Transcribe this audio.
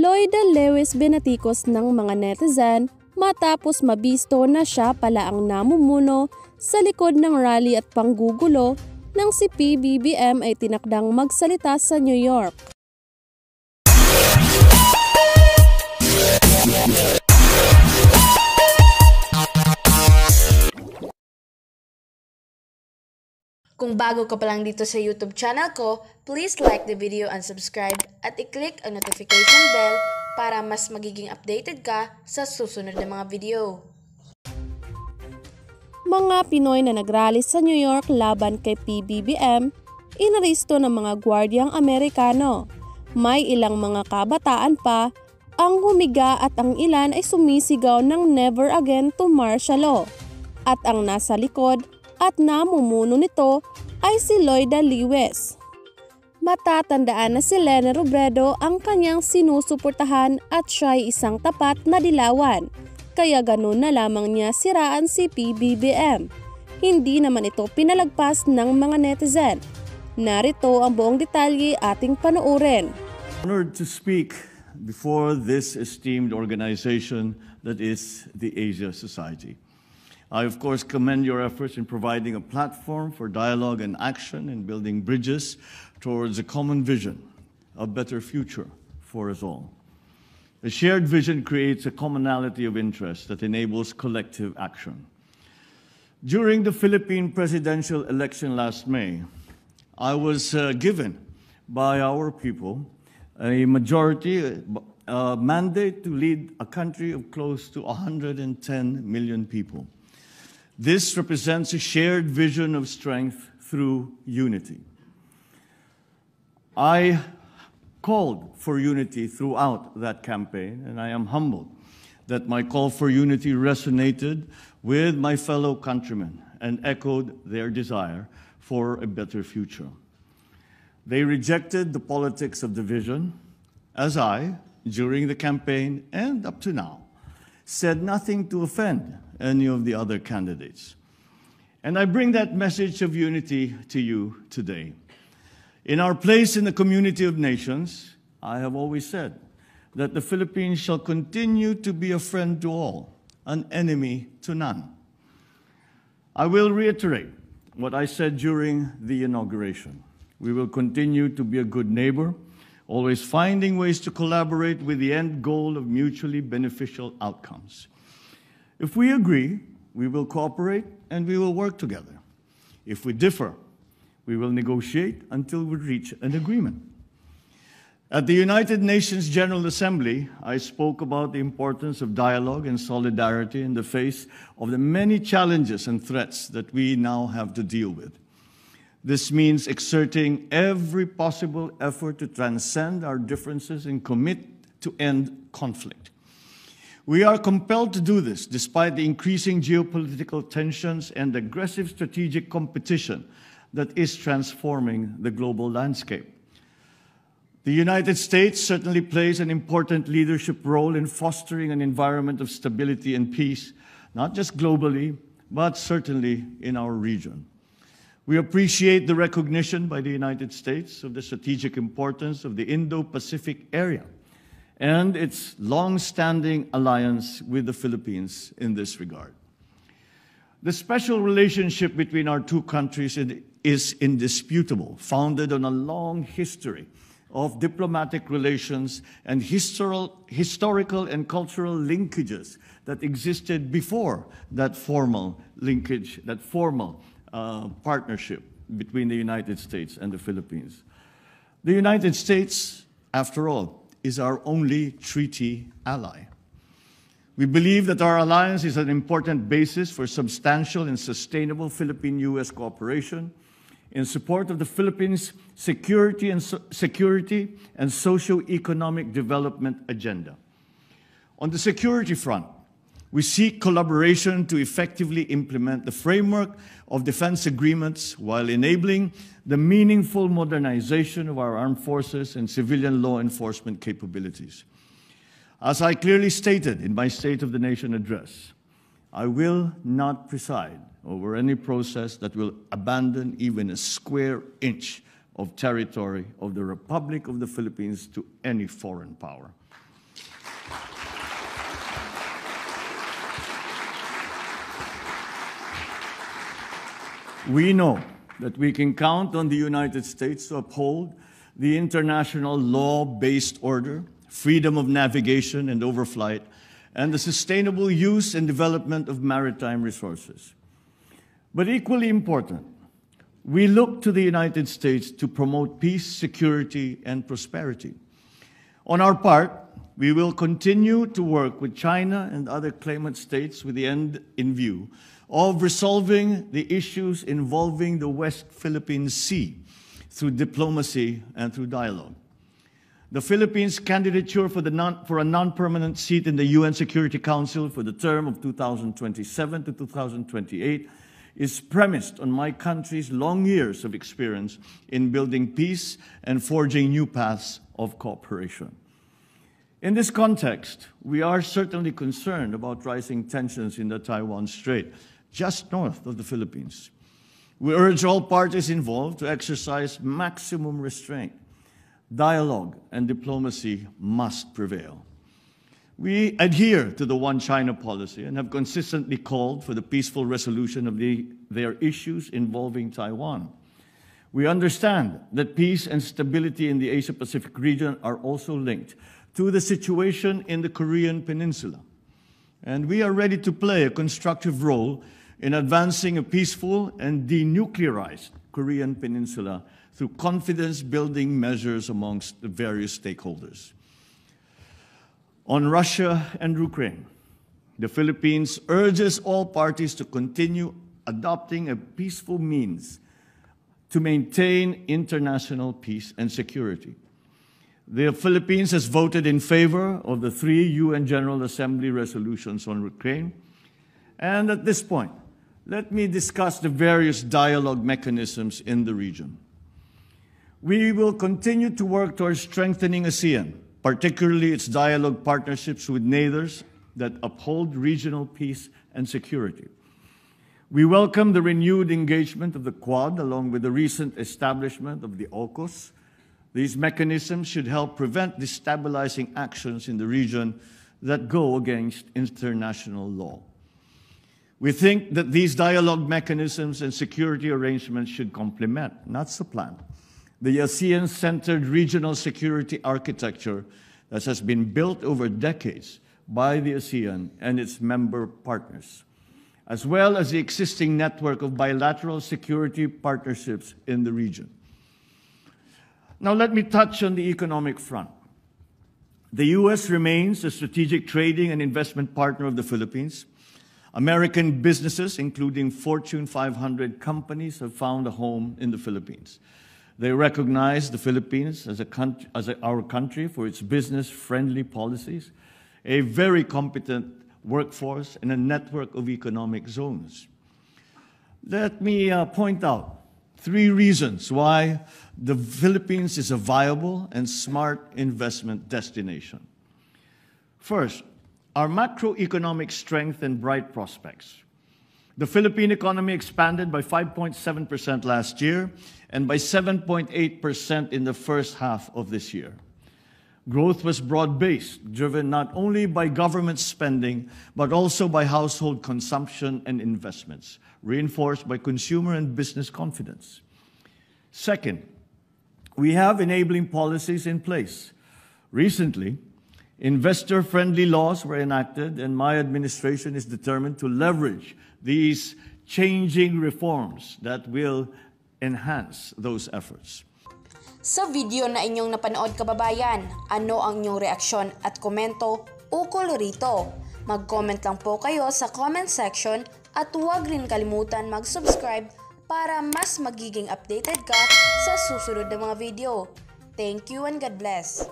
Loida Lewis binatikos ng mga netizen matapos mabisto na siya pala ang namumuno sa likod ng rally at panggugulo nang si Pbbm ay tinakdang magsalita sa New York. Kung bago ka pa lang dito sa YouTube channel ko, please like the video and subscribe at i-click ang notification bell para mas magiging updated ka sa susunod na mga video. Mga Pinoy na nagrally sa New York laban kay Pbbm, inaresto ng mga gwardyang Amerikano. May ilang mga kabataan pa ang humiga at ang ilan ay sumisigaw ng never again to martial law. At ang nasa likod at namumuno nito ay si Loida Lewis. Matatandaan na si Lene Robredo ang kanyang sinusuportahan at siya'y isang tapat na dilawan, kaya ganun na lamang niya siraan si Pbbm. Hindi naman ito pinalagpas ng mga netizen. Narito ang buong detalye ating panoorin. Honored to speak before this esteemed organization that is the Asia Society. I, of course, commend your efforts in providing a platform for dialogue and action in building bridges towards a common vision, a better future for us all. A shared vision creates a commonality of interest that enables collective action. During the Philippine presidential election last May, I was given by our people a majority mandate to lead a country of close to 110 million people. This represents a shared vision of strength through unity. I called for unity throughout that campaign, and I am humbled that my call for unity resonated with my fellow countrymen and echoed their desire for a better future. They rejected the politics of division, as I, during the campaign and up to now, said nothing to offend any of the other candidates. And I bring that message of unity to you today. In our place in the community of nations, I have always said that the Philippines shall continue to be a friend to all, an enemy to none. I will reiterate what I said during the inauguration. We will continue to be a good neighbor, always finding ways to collaborate with the end goal of mutually beneficial outcomes. If we agree, we will cooperate and we will work together. If we differ, we will negotiate until we reach an agreement. At the United Nations General Assembly, I spoke about the importance of dialogue and solidarity in the face of the many challenges and threats that we now have to deal with. This means exerting every possible effort to transcend our differences and commit to end conflict. We are compelled to do this despite the increasing geopolitical tensions and aggressive strategic competition that is transforming the global landscape. The United States certainly plays an important leadership role in fostering an environment of stability and peace, not just globally, but certainly in our region. We appreciate the recognition by the United States of the strategic importance of the Indo-Pacific area and its long-standing alliance with the Philippines in this regard. The special relationship between our two countries is indisputable, founded on a long history of diplomatic relations and historical and cultural linkages that existed before that formal linkage, that formal partnership between the United States and the Philippines. The United States, after all, is our only treaty ally. We believe that our alliance is an important basis for substantial and sustainable Philippine-U.S. cooperation in support of the Philippines' security and socio-economic development agenda. On the security front, we seek collaboration to effectively implement the framework of defense agreements while enabling the meaningful modernization of our armed forces and civilian law enforcement capabilities. As I clearly stated in my State of the Nation address, I will not preside over any process that will abandon even a square inch of territory of the Republic of the Philippines to any foreign power. We know that we can count on the United States to uphold the international law-based order, freedom of navigation and overflight, and the sustainable use and development of maritime resources. But equally important, we look to the United States to promote peace, security, and prosperity. On our part, we will continue to work with China and other claimant states with the end in view of resolving the issues involving the West Philippine Sea through diplomacy and through dialogue. The Philippines' candidature for a non-permanent seat in the UN Security Council for the term of 2027 to 2028 is premised on my country's long years of experience in building peace and forging new paths of cooperation. In this context, we are certainly concerned about rising tensions in the Taiwan Strait, just north of the Philippines. We urge all parties involved to exercise maximum restraint. Dialogue and diplomacy must prevail. We adhere to the One China policy and have consistently called for the peaceful resolution of their issues involving Taiwan. We understand that peace and stability in the Asia-Pacific region are also linked to the situation in the Korean Peninsula. And we are ready to play a constructive role in advancing a peaceful and denuclearized Korean Peninsula through confidence-building measures amongst the various stakeholders. On Russia and Ukraine, the Philippines urges all parties to continue adopting a peaceful means to maintain international peace and security. The Philippines has voted in favor of the 3 UN General Assembly resolutions on Ukraine. And at this point, let me discuss the various dialogue mechanisms in the region. We will continue to work towards strengthening ASEAN, particularly its dialogue partnerships with neighbors that uphold regional peace and security. We welcome the renewed engagement of the Quad, along with the recent establishment of the AUKUS. These mechanisms should help prevent destabilizing actions in the region that go against international law. We think that these dialogue mechanisms and security arrangements should complement, not supplant, the ASEAN-centered regional security architecture that has been built over decades by the ASEAN and its member partners, as well as the existing network of bilateral security partnerships in the region. Now let me touch on the economic front. The U.S. remains a strategic trading and investment partner of the Philippines. American businesses, including Fortune 500 companies, have found a home in the Philippines. They recognize the Philippines as our country for its business-friendly policies, a very competent workforce, and a network of economic zones. Let me point out 3 reasons why the Philippines is a viable and smart investment destination. First, our macroeconomic strength and bright prospects. The Philippine economy expanded by 5.7% last year and by 7.8% in the first half of this year. Growth was broad-based, driven not only by government spending, but also by household consumption and investments, reinforced by consumer and business confidence. Second, we have enabling policies in place. Recently, investor-friendly laws were enacted, and my administration is determined to leverage these changing reforms that will enhance those efforts. Sa video na inyong napanood kababayan, ano ang inyong reaksyon at komento ukol rito? Mag-comment lang po kayo sa comment section at huwag rin kalimutan mag-subscribe para mas magiging updated ka sa susunod na mga video. Thank you and God bless!